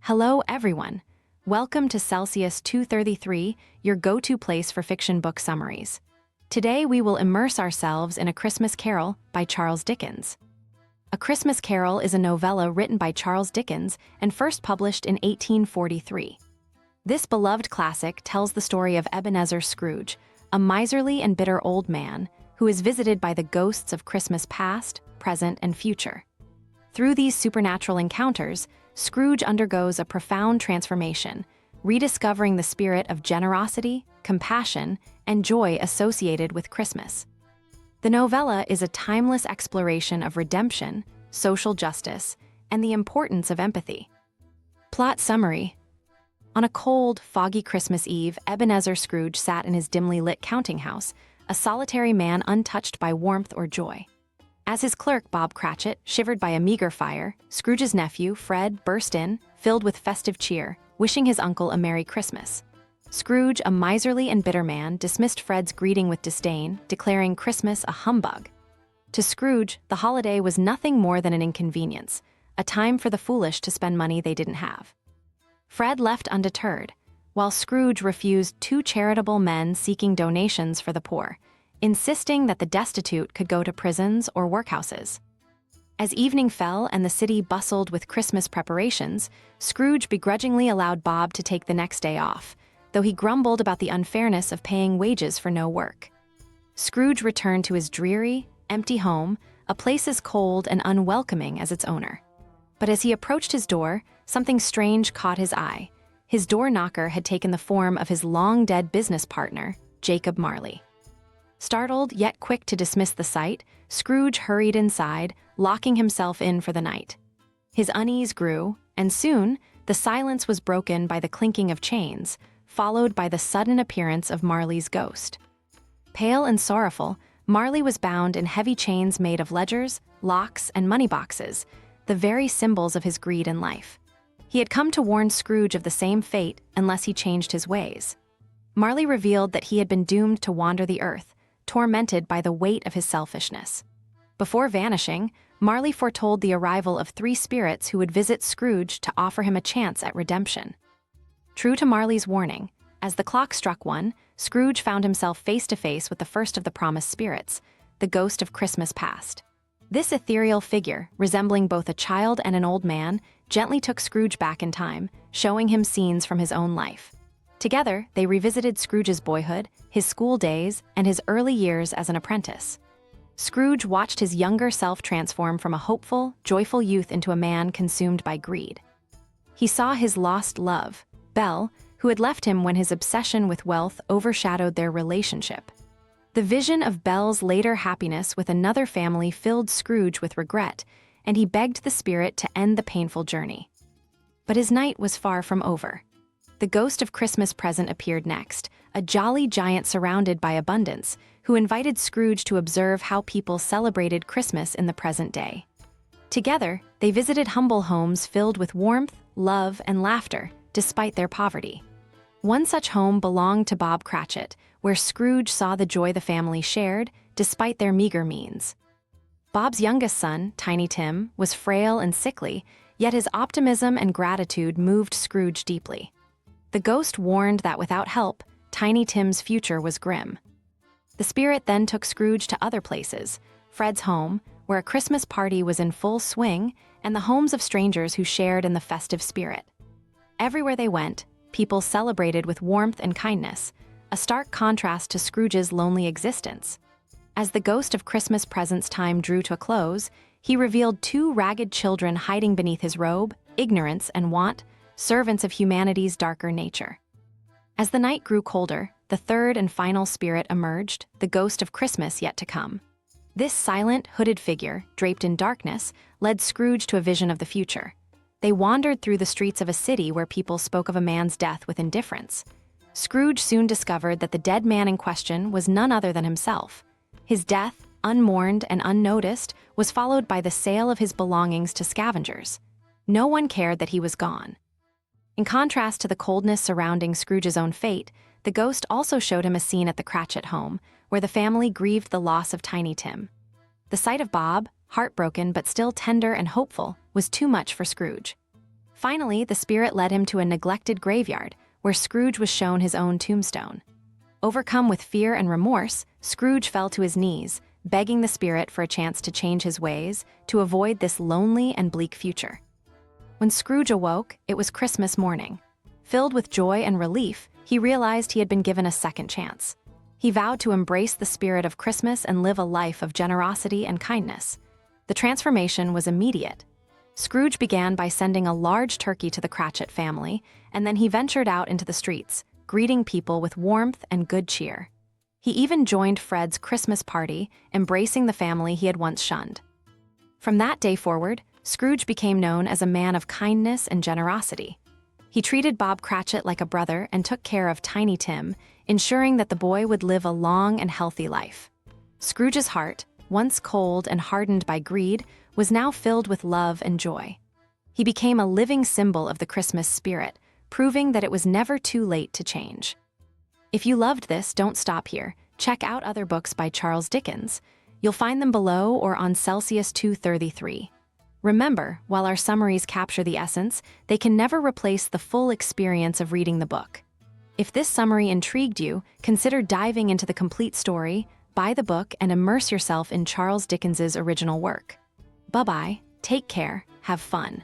Hello, everyone. Welcome to Celsius 233, your go-to place for fiction book summaries. Today, we will immerse ourselves in A Christmas Carol by Charles Dickens. A Christmas Carol is a novella written by Charles Dickens and first published in 1843. This beloved classic tells the story of Ebenezer Scrooge, a miserly and bitter old man who is visited by the ghosts of Christmas past, present, and future. Through these supernatural encounters, Scrooge undergoes a profound transformation, rediscovering the spirit of generosity, compassion, and joy associated with Christmas. The novella is a timeless exploration of redemption, social justice, and the importance of empathy. Plot summary. On a cold, foggy Christmas Eve, Ebenezer Scrooge sat in his dimly lit counting house, a solitary man untouched by warmth or joy. As his clerk, Bob Cratchit, shivered by a meager fire, Scrooge's nephew, Fred, burst in, filled with festive cheer, wishing his uncle a Merry Christmas. Scrooge, a miserly and bitter man, dismissed Fred's greeting with disdain, declaring Christmas a humbug. To Scrooge, the holiday was nothing more than an inconvenience, a time for the foolish to spend money they didn't have. Fred left undeterred, while Scrooge refused two charitable men seeking donations for the poor, insisting that the destitute could go to prisons or workhouses. As evening fell and the city bustled with Christmas preparations, Scrooge begrudgingly allowed Bob to take the next day off, though he grumbled about the unfairness of paying wages for no work. Scrooge returned to his dreary, empty home, a place as cold and unwelcoming as its owner. But as he approached his door, something strange caught his eye. His door knocker had taken the form of his long-dead business partner, Jacob Marley. Startled, yet quick to dismiss the sight, Scrooge hurried inside, locking himself in for the night. His unease grew, and soon, the silence was broken by the clinking of chains, followed by the sudden appearance of Marley's ghost. Pale and sorrowful, Marley was bound in heavy chains made of ledgers, locks, and money boxes, the very symbols of his greed in life. He had come to warn Scrooge of the same fate unless he changed his ways. Marley revealed that he had been doomed to wander the earth, tormented by the weight of his selfishness. Before vanishing, Marley foretold the arrival of three spirits who would visit Scrooge to offer him a chance at redemption. True to Marley's warning, as the clock struck 1, Scrooge found himself face to face with the first of the promised spirits, the ghost of Christmas past. This ethereal figure, resembling both a child and an old man, gently took Scrooge back in time, showing him scenes from his own life. Together, they revisited Scrooge's boyhood, his school days, and his early years as an apprentice. Scrooge watched his younger self transform from a hopeful, joyful youth into a man consumed by greed. He saw his lost love, Belle, who had left him when his obsession with wealth overshadowed their relationship. The vision of Belle's later happiness with another family filled Scrooge with regret, and he begged the spirit to end the painful journey. But his night was far from over. The ghost of Christmas present appeared next, a jolly giant surrounded by abundance, who invited Scrooge to observe how people celebrated Christmas in the present day. Together, they visited humble homes filled with warmth, love, and laughter, despite their poverty. One such home belonged to Bob Cratchit, where Scrooge saw the joy the family shared, despite their meager means. Bob's youngest son, Tiny Tim, was frail and sickly, yet his optimism and gratitude moved Scrooge deeply. The ghost warned that without help, Tiny Tim's future was grim. The spirit then took Scrooge to other places, Fred's home, where a Christmas party was in full swing, and the homes of strangers who shared in the festive spirit. Everywhere they went, people celebrated with warmth and kindness, a stark contrast to Scrooge's lonely existence. As the ghost of Christmas present's time drew to a close, he revealed two ragged children hiding beneath his robe, ignorance and want, servants of humanity's darker nature. As the night grew colder, the third and final spirit emerged, the ghost of Christmas yet to come. This silent, hooded figure, draped in darkness, led Scrooge to a vision of the future. They wandered through the streets of a city where people spoke of a man's death with indifference. Scrooge soon discovered that the dead man in question was none other than himself. His death, unmourned and unnoticed, was followed by the sale of his belongings to scavengers. No one cared that he was gone. In contrast to the coldness surrounding Scrooge's own fate, the ghost also showed him a scene at the Cratchit home, where the family grieved the loss of Tiny Tim. The sight of Bob, heartbroken but still tender and hopeful, was too much for Scrooge. Finally, the spirit led him to a neglected graveyard, where Scrooge was shown his own tombstone. Overcome with fear and remorse, Scrooge fell to his knees, begging the spirit for a chance to change his ways to avoid this lonely and bleak future. When Scrooge awoke, it was Christmas morning. Filled with joy and relief, he realized he had been given a second chance. He vowed to embrace the spirit of Christmas and live a life of generosity and kindness. The transformation was immediate. Scrooge began by sending a large turkey to the Cratchit family, and then he ventured out into the streets, greeting people with warmth and good cheer. He even joined Fred's Christmas party, embracing the family he had once shunned. From that day forward, Scrooge became known as a man of kindness and generosity. He treated Bob Cratchit like a brother and took care of Tiny Tim, ensuring that the boy would live a long and healthy life. Scrooge's heart, once cold and hardened by greed, was now filled with love and joy. He became a living symbol of the Christmas spirit, proving that it was never too late to change. If you loved this, don't stop here. Check out other books by Charles Dickens. You'll find them below or on Celsius 233. Remember, while our summaries capture the essence, they can never replace the full experience of reading the book. If this summary intrigued you, consider diving into the complete story, buy the book, and immerse yourself in Charles Dickens's original work. Bye-bye, take care, have fun.